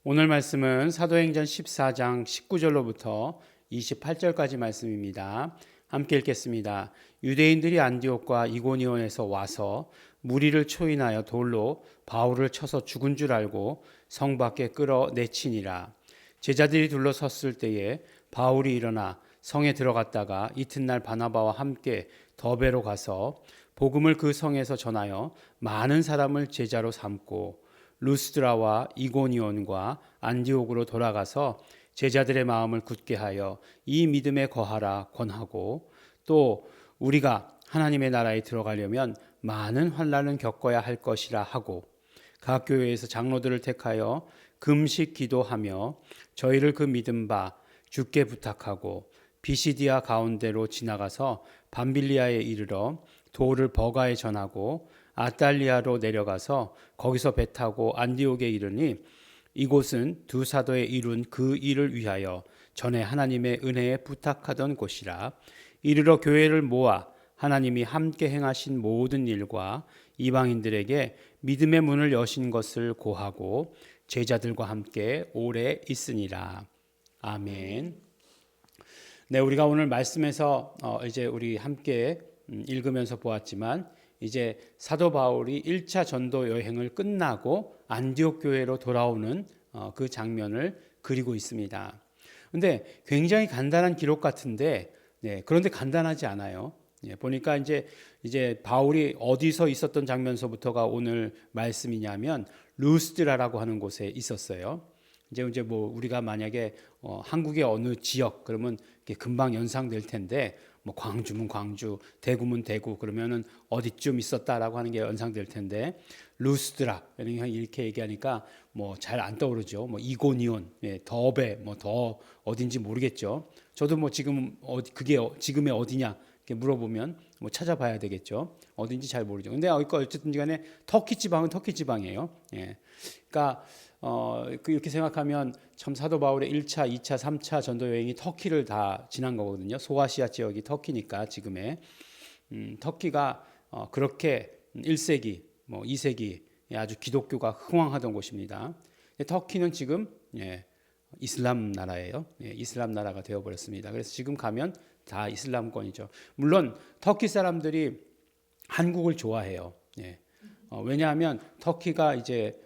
오늘 말씀은 사도행전 14장 19절로부터 28절까지 말씀입니다. 함께 읽겠습니다. 유대인들이 안디옥과 이고니온에서 와서 무리를 초인하여 돌로 바울을 쳐서 죽은 줄 알고 성 밖에 끌어내치니라. 제자들이 둘러섰을 때에 바울이 일어나 성에 들어갔다가 이튿날 바나바와 함께 더베로 가서 복음을 그 성에서 전하여 많은 사람을 제자로 삼고 루스드라와 이고니온과 안디옥으로 돌아가서 제자들의 마음을 굳게 하여 이 믿음에 거하라 권하고, 또 우리가 하나님의 나라에 들어가려면 많은 환난을 겪어야 할 것이라 하고, 각 교회에서 장로들을 택하여 금식 기도하며 저희를 그 믿음 바 주께 부탁하고, 비시디아 가운데로 지나가서 밤빌리아에 이르러 도를 버가에 전하고 아탈리아로 내려가서 거기서 배 타고 안디옥에 이르니, 이곳은 두 사도의 이룬 그 일을 위하여 전에 하나님의 은혜에 부탁하던 곳이라. 이르러 교회를 모아 하나님이 함께 행하신 모든 일과 이방인들에게 믿음의 문을 여신 것을 고하고 제자들과 함께 오래 있으니라. 아멘. 네, 우리가 오늘 말씀에서 이제 우리 함께 읽으면서 보았지만, 이제 사도 바울이 1차 전도 여행을 끝나고 안디옥 교회로 돌아오는 그 장면을 그리고 있습니다. 근데 굉장히 간단한 기록 같은데, 네, 그런데 간단하지 않아요. 예, 보니까 이제 바울이 어디서 있었던 장면서부터가 오늘 말씀이냐면 루스드라라고 하는 곳에 있었어요. 이제 뭐 우리가 만약에 한국의 어느 지역 그러면 금방 연상될 텐데, 뭐 광주면 광주, 대구면 대구, 그러면은 어디쯤 있었다라고 하는 게 연상될 텐데, 루스드라 이렇게 얘기하니까 뭐 잘 안 떠오르죠. 뭐 이고니온, 더베, 뭐 더 어딘지 모르겠죠. 저도 뭐 지금 그게 지금의 어디냐 이렇게 물어보면 뭐 찾아봐야 되겠죠. 어딘지 잘 모르죠. 근데 어쨌든 간에 터키 지방은 터키 지방이에요. 예. 그러니까 이렇게 생각하면 참 사도 바울의 1차, 2차, 3차 전도 여행이 터키를 다 지난 거거든요. 소아시아 지역이 터키니까 지금의 터키가 그렇게 1세기, 뭐 2세기 아주 기독교가 흥왕하던 곳입니다. 터키는 지금 이슬람 나라예요. 이슬람 나라가 되어 버렸습니다. 그래서 지금 가면 다 이슬람권이죠. 물론 터키 사람들이 한국을 좋아해요. 왜냐하면 터키가 이제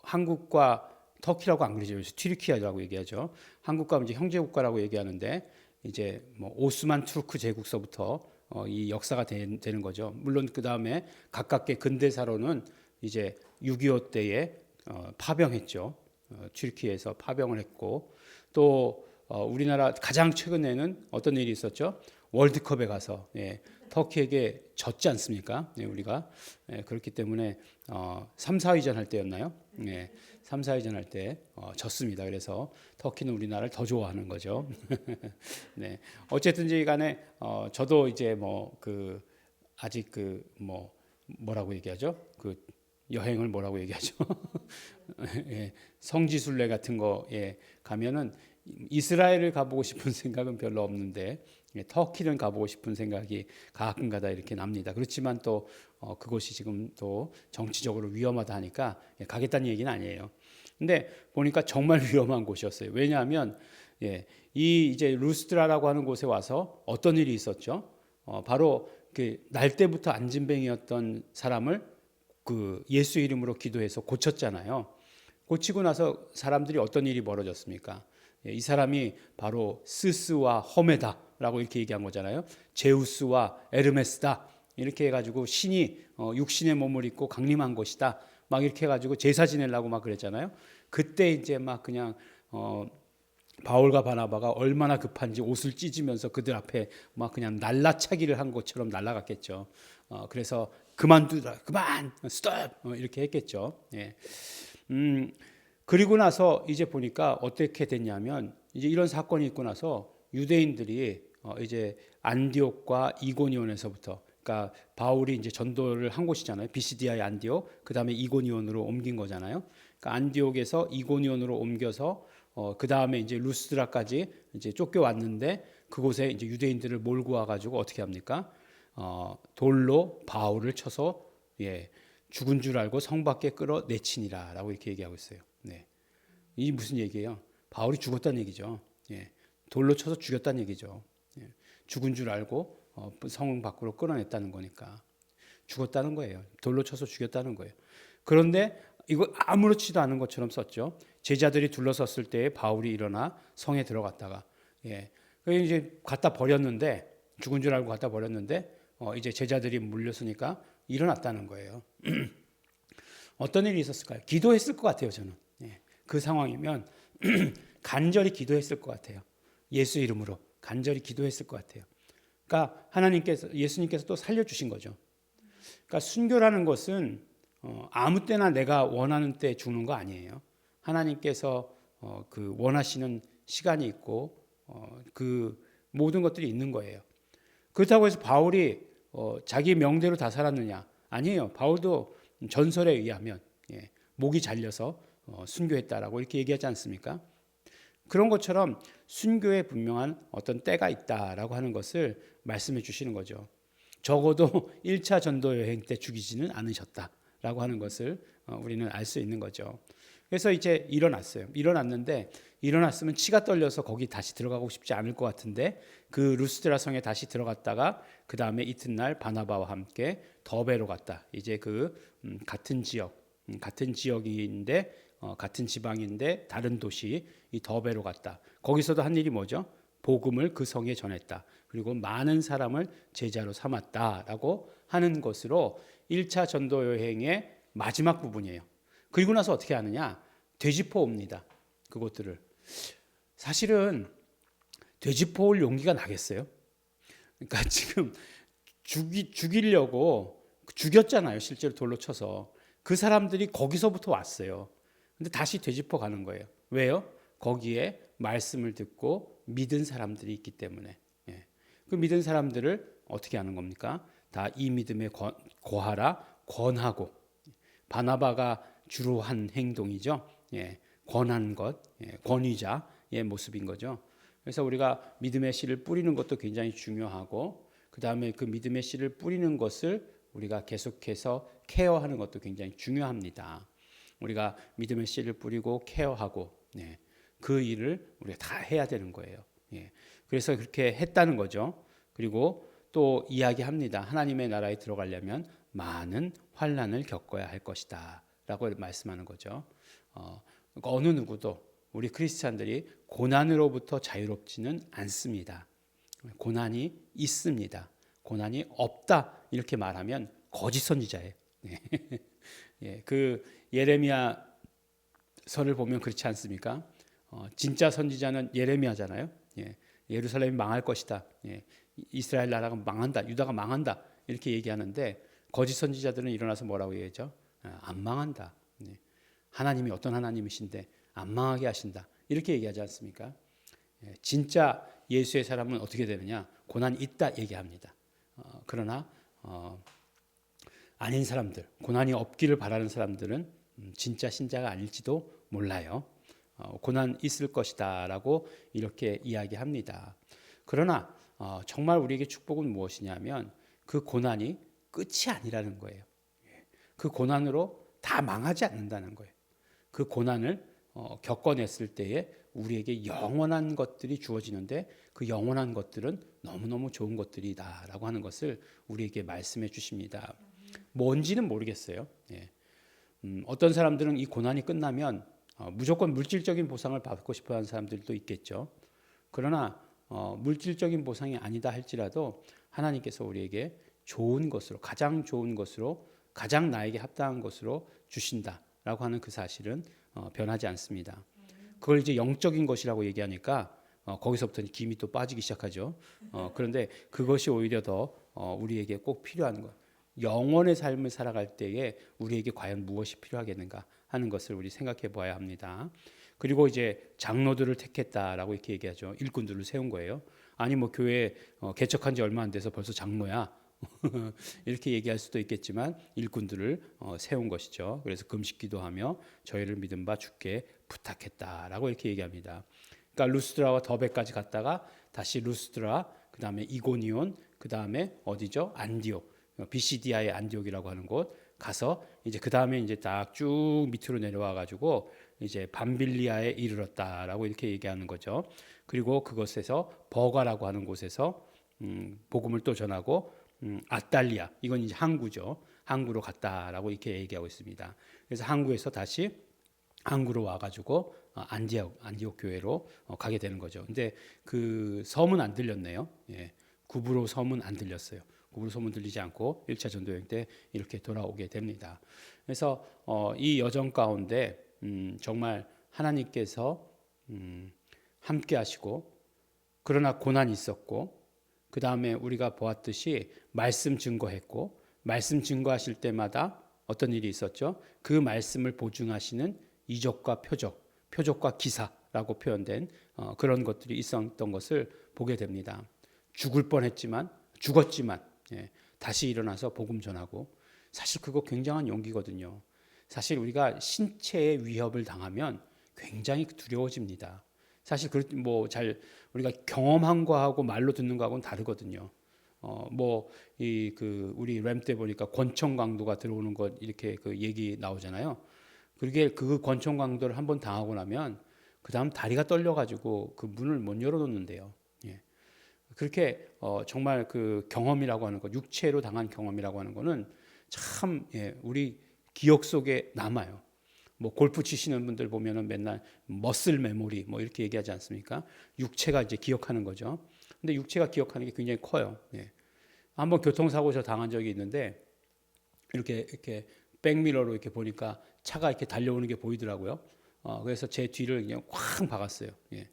한국과 터키라고 안 그러죠. 튀르키예라고 얘기하죠. 한국과 이제 형제 국가라고 얘기하는데, 이제 뭐 오스만 투르크 제국서부터 이 역사가 되는 거죠. 물론 그 다음에 가깝게 근대사로는 이제 6.25 때에 파병했죠. 튀르키예에서 파병을 했고, 또 우리나라 가장 최근에는 어떤 일이 있었죠? 월드컵에 가서 터키에게 졌지 않습니까? 우리가 그렇기 때문에 3, 4위전 할 때였나요? 3, 4위전 할 때 졌습니다. 그래서 터키는 우리나라를 더 좋아하는 거죠. 네. 어쨌든지 간에 저도 이제 아직 뭐라고 얘기하죠? 그 여행을 뭐라고 얘기하죠? 성지순례 같은 거에 가면은 이스라엘을 가보고 싶은 생각은 별로 없는데, 터키는 가보고 싶은 생각이 가끔가다 이렇게 납니다. 그렇지만 또 그곳이 지금 또 정치적으로 위험하다 하니까 가겠다는 얘기는 아니에요. 근데 보니까 정말 위험한 곳이었어요. 왜냐하면 이 이제 루스드라라고 하는 곳에 와서 어떤 일이 있었죠? 바로 그 날 때부터 안진뱅이였던 사람을 그 예수 이름으로 기도해서 고쳤잖아요. 고치고 나서 사람들이 어떤 일이 벌어졌습니까? 이 사람이 바로 스스와 허메다라고 이렇게 얘기한 거잖아요. 제우스와 에르메스다 이렇게 해가지고 신이 육신의 몸을 입고 강림한 것이다 막 이렇게 해가지고 제사 지내려고 막 그랬잖아요. 그때 이제 막 그냥 바울과 바나바가 얼마나 급한지 옷을 찢으면서 그들 앞에 막 그냥 날라차기를 한 것처럼 날아갔겠죠. 그래서 그만두라, 그만, 스톱 이렇게 했겠죠. 그리고 나서 이제 보니까 어떻게 됐냐면, 이제 이런 사건이 있고 나서 유대인들이 이제 안디옥과 이고니온에서부터, 그러니까 바울이 이제 전도를 한 곳이잖아요. 비시디아의 안디옥, 그 다음에 이고니온으로 옮긴 거잖아요. 그러니까 안디옥에서 이고니온으로 옮겨서 그 다음에 이제 루스드라까지 이제 쫓겨왔는데, 그곳에 이제 유대인들을 몰고 와가지고 어떻게 합니까? 돌로 바울을 쳐서 죽은 줄 알고 성 밖에 끌어내치니라라고 이렇게 얘기하고 있어요. 네. 이 무슨 얘기예요? 바울이 죽었다는 얘기죠. 예. 돌로 쳐서 죽였다는 얘기죠. 예. 죽은 줄 알고 성 밖으로 끌어냈다는 거니까 죽었다는 거예요. 돌로 쳐서 죽였다는 거예요. 그런데 이거 아무렇지도 않은 것처럼 썼죠. 제자들이 둘러섰을 때 바울이 일어나 성에 들어갔다가 이제 갖다 버렸는데 죽은 줄 알고 갖다 버렸는데 이제 제자들이 물렸으니까 일어났다는 거예요. 어떤 일이 있었을까요? 기도했을 것 같아요, 저는. 그 상황이면 간절히 기도했을 것 같아요. 예수 이름으로 간절히 기도했을 것 같아요. 그러니까 예수님께서 또 살려주신 거죠. 그러니까 순교라는 것은 아무 때나 내가 원하는 때 죽는 거 아니에요. 하나님께서 그 원하시는 시간이 있고 그 모든 것들이 있는 거예요. 그렇다고 해서 바울이 자기 명대로 다 살았느냐? 아니에요. 바울도 전설에 의하면 목이 잘려서 순교했다라고 이렇게 얘기하지 않습니까? 그런 것처럼 순교에 분명한 어떤 때가 있다라고 하는 것을 말씀해 주시는 거죠. 적어도 1차 전도 여행 때 죽이지는 않으셨다라고 하는 것을 우리는 알 수 있는 거죠. 그래서 이제 일어났어요. 일어났으면 치가 떨려서 거기 다시 들어가고 싶지 않을 것 같은데 그 루스드라 성에 다시 들어갔다가 그 다음에 이튿날 바나바와 함께 더베로 갔다. 이제 그 같은 지역인데 같은 지방인데 다른 도시 이 더베로 갔다. 거기서도 한 일이 뭐죠? 복음을 그 성에 전했다. 그리고 많은 사람을 제자로 삼았다라고 하는 것으로 1차 전도 여행의 마지막 부분이에요. 그리고 나서 어떻게 하느냐? 되짚어 옵니다. 그것들을. 사실은 되짚어 올 용기가 나겠어요? 그러니까 지금 죽이려고 죽였잖아요. 실제로 돌로 쳐서. 그 사람들이 거기서부터 왔어요. 근데 다시 되짚어 가는 거예요. 왜요? 거기에 말씀을 듣고 믿은 사람들이 있기 때문에. 그 믿은 사람들을 어떻게 하는 겁니까? 다 이 믿음에 거하라 권하고. 바나바가 주로 한 행동이죠. 권한 것, 권위자의 모습인 거죠. 그래서 우리가 믿음의 씨를 뿌리는 것도 굉장히 중요하고 그 다음에 그 믿음의 씨를 뿌리는 것을 우리가 계속해서 케어하는 것도 굉장히 중요합니다. 우리가 믿음의 씨를 뿌리고 케어하고 그 일을 우리가 다 해야 되는 거예요. 그래서 그렇게 했다는 거죠. 그리고 또 이야기합니다. 하나님의 나라에 들어가려면 많은 환난을 겪어야 할 것이다 라고 말씀하는 거죠. 그러니까 어느 누구도 우리 크리스찬들이 고난으로부터 자유롭지는 않습니다. 고난이 있습니다. 고난이 없다 이렇게 말하면 거짓 선지자예요. 그 예레미야서를 보면 그렇지 않습니까? 진짜 선지자는 예레미야잖아요. 예루살렘이 망할 것이다. 이스라엘 나라가 망한다. 유다가 망한다. 이렇게 얘기하는데 거짓 선지자들은 일어나서 뭐라고 얘기하죠? 안 망한다. 하나님이 어떤 하나님이신데 안 망하게 하신다. 이렇게 얘기하지 않습니까? 진짜 예수의 사람은 어떻게 되느냐? 고난이 있다 얘기합니다. 그러나 아닌 사람들, 고난이 없기를 바라는 사람들은 진짜 신자가 아닐지도 몰라요. 고난 있을 것이다 라고 이렇게 이야기합니다. 그러나 정말 우리에게 축복은 무엇이냐면 그 고난이 끝이 아니라는 거예요. 그 고난으로 다 망하지 않는다는 거예요. 그 고난을 겪어냈을 때에 우리에게 영원한 것들이 주어지는데 그 영원한 것들은 너무너무 좋은 것들이다라고 하는 것을 우리에게 말씀해 주십니다. 뭔지는 모르겠어요. 어떤 사람들은 이 고난이 끝나면 무조건 물질적인 보상을 받고 싶어하는 사람들도 있겠죠. 그러나 물질적인 보상이 아니다 할지라도 하나님께서 우리에게 좋은 것으로 가장 좋은 것으로 가장 나에게 합당한 것으로 주신다라고 하는 그 사실은 변하지 않습니다. 그걸 이제 영적인 것이라고 얘기하니까 거기서부터 김이 또 빠지기 시작하죠. 그런데 그것이 오히려 더 우리에게 꼭 필요한 것. 영원의 삶을 살아갈 때에 우리에게 과연 무엇이 필요하겠는가 하는 것을 우리 생각해 보아야 합니다. 그리고 이제 장로들을 택했다라고 이렇게 얘기하죠. 일꾼들을 세운 거예요. 아니 뭐 교회 개척한 지 얼마 안 돼서 벌써 장로야. 이렇게 얘기할 수도 있겠지만 일꾼들을 세운 것이죠. 그래서 금식기도하며 저희를 믿은 바 주께 부탁했다라고 이렇게 얘기합니다. 그러니까 루스드라와 더베까지 갔다가 다시 루스드라, 그 다음에 이고니온, 그 다음에 어디죠? 안디옥, 비시디아의 안디옥이라고 하는 곳, 가서 이제 그 다음에 이제 딱 쭉 밑으로 내려와 가지고 이제 밤빌리아에 이르렀다라고 이렇게 얘기하는 거죠. 그리고 그곳에서 버가라고 하는 곳에서 복음을 또 전하고 아탈리아, 이건 이제 항구죠. 항구로 갔다라고 이렇게 얘기하고 있습니다. 그래서 항구에서 다시 항구로 와가지고 안디옥 교회로 가게 되는 거죠. 근데 그 섬은 안 들렸네요. 예, 구브로 섬은 안 들렸어요. 구브로 섬은 들리지 않고 1차 전도 여행 때 이렇게 돌아오게 됩니다. 그래서 이 여정 가운데 정말 하나님께서 함께 하시고, 그러나 고난이 있었고, 그 다음에 우리가 보았듯이 말씀 증거했고, 말씀 증거하실 때마다 어떤 일이 있었죠? 그 말씀을 보증하시는 이적과 표적과 기사라고 표현된 그런 것들이 있었던 것을 보게 됩니다. 죽었지만 다시 일어나서 복음 전하고, 사실 그거 굉장한 용기거든요. 사실 우리가 신체의 위협을 당하면 굉장히 두려워집니다. 사실 우리가 경험한 거하고 말로 듣는 거하고는 다르거든요. 우리 램 때 보니까 권총 강도가 들어오는 것 이렇게 그 얘기 나오잖아요. 그게 그 권총 강도를 한번 당하고 나면 그 다음 다리가 떨려가지고 그 문을 못 열어놓는데요. 예. 그렇게 정말 그 경험이라고 하는 것, 육체로 당한 경험이라고 하는 거는 참 우리 기억 속에 남아요. 골프 치시는 분들 보면은 맨날 머슬 메모리 이렇게 얘기하지 않습니까? 육체가 이제 기억하는 거죠. 근데 육체가 기억하는 게 굉장히 커요. 예. 한번 교통사고에서 당한 적이 있는데 이렇게 백미러로 이렇게 보니까 차가 이렇게 달려오는 게 보이더라고요. 그래서 제 뒤를 그냥 쾅 박았어요. 예.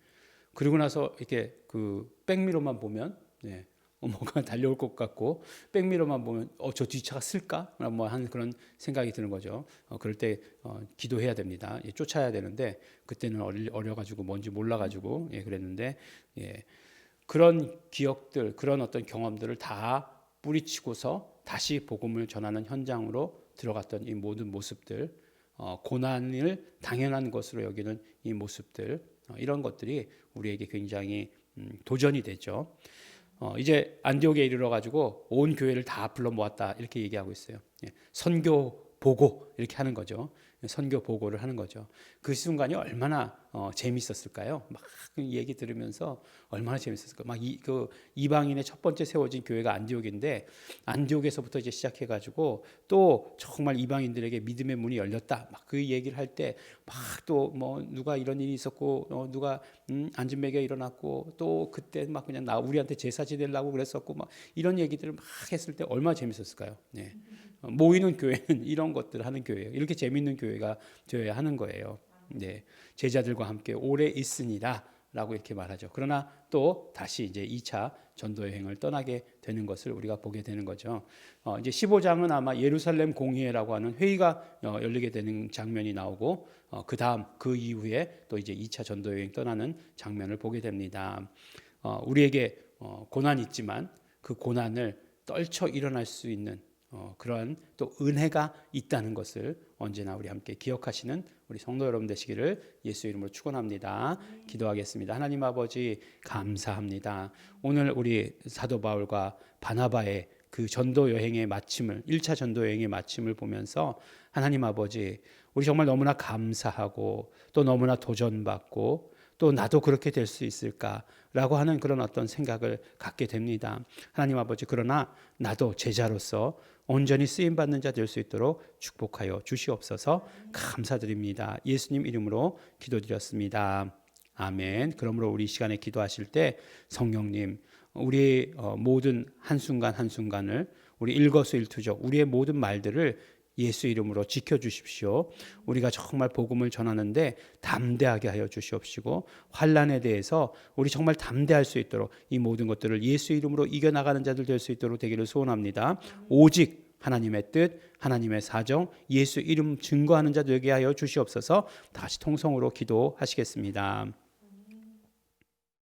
그리고 나서 이렇게 그 백미러만 보면 뭐가 달려올 것 같고, 백미러만 보면 저 뒤차가 쓸까? 하는 그런 생각이 드는 거죠. 그럴 때 기도해야 됩니다. 쫓아야 되는데 그때는 어려가지고 뭔지 몰라가지고 그랬는데 그런 기억들, 그런 어떤 경험들을 다 뿌리치고서 다시 복음을 전하는 현장으로 들어갔던 이 모든 모습들, 고난을 당연한 것으로 여기는 이 모습들, 이런 것들이 우리에게 굉장히 도전이 되죠. 이제 안디옥에 이르러 가지고 온 교회를 다 불러 모았다 이렇게 얘기하고 있어요. 선교 보고 이렇게 하는 거죠. 선교 보고를 하는 거죠. 그 순간이 얼마나 재밌었을까요? 막 얘기 들으면서 얼마나 재밌었을까. 그 이방인의 첫 번째 세워진 교회가 안디옥인데, 안디옥에서부터 이제 시작해가지고 또 정말 이방인들에게 믿음의 문이 열렸다. 막 그 얘기를 할 때 막 또 누가 이런 일이 있었고, 누가 안진맥에 일어났고, 또 그때 막 그냥 우리한테 제사 지내려고 그랬었고, 막 이런 얘기들을 막 했을 때 얼마나 재밌었을까요? 네. 모이는 교회는 이런 것들을 하는 교회예요. 이렇게 재밌는 교회가 되어야 하는 거예요. 네, 제자들과 함께 오래 있으니라 라고 이렇게 말하죠. 그러나 또 다시 이제 2차 전도 여행을 떠나게 되는 것을 우리가 보게 되는 거죠. 이제 15장은 아마 예루살렘 공회라고 하는 회의가 열리게 되는 장면이 나오고, 그 이후에 또 이제 2차 전도 여행 떠나는 장면을 보게 됩니다. 우리에게 고난이 있지만 그 고난을 떨쳐 일어날 수 있는 그러한 또 은혜가 있다는 것을 언제나 우리 함께 기억하시는 우리 성도 여러분 되시기를 예수 이름으로 축원합니다. 기도하겠습니다. 하나님 아버지 감사합니다. 오늘 우리 사도 바울과 바나바의 그 전도 여행의 마침을, 1차 전도 여행의 마침을 보면서 하나님 아버지, 우리 정말 너무나 감사하고 또 너무나 도전받고 또 나도 그렇게 될 수 있을까라고 하는 그런 어떤 생각을 갖게 됩니다. 하나님 아버지, 그러나 나도 제자로서 온전히 쓰임받는 자 될 수 있도록 축복하여 주시옵소서. 감사드립니다. 예수님 이름으로 기도드렸습니다. 아멘. 그러므로 우리 시간에 기도하실 때 성령님, 우리의 모든 한순간 한순간을, 우리 일거수일투족, 우리의 모든 말들을 예수 이름으로 지켜주십시오. 우리가 정말 복음을 전하는데 담대하게 하여 주시옵시고, 환난에 대해서 우리 정말 담대할 수 있도록 이 모든 것들을 예수 이름으로 이겨나가는 자들 될 수 있도록 되기를 소원합니다. 오직 하나님의 뜻, 하나님의 사정, 예수 이름 증거하는 자 되게 하여 주시옵소서. 다시 통성으로 기도하시겠습니다.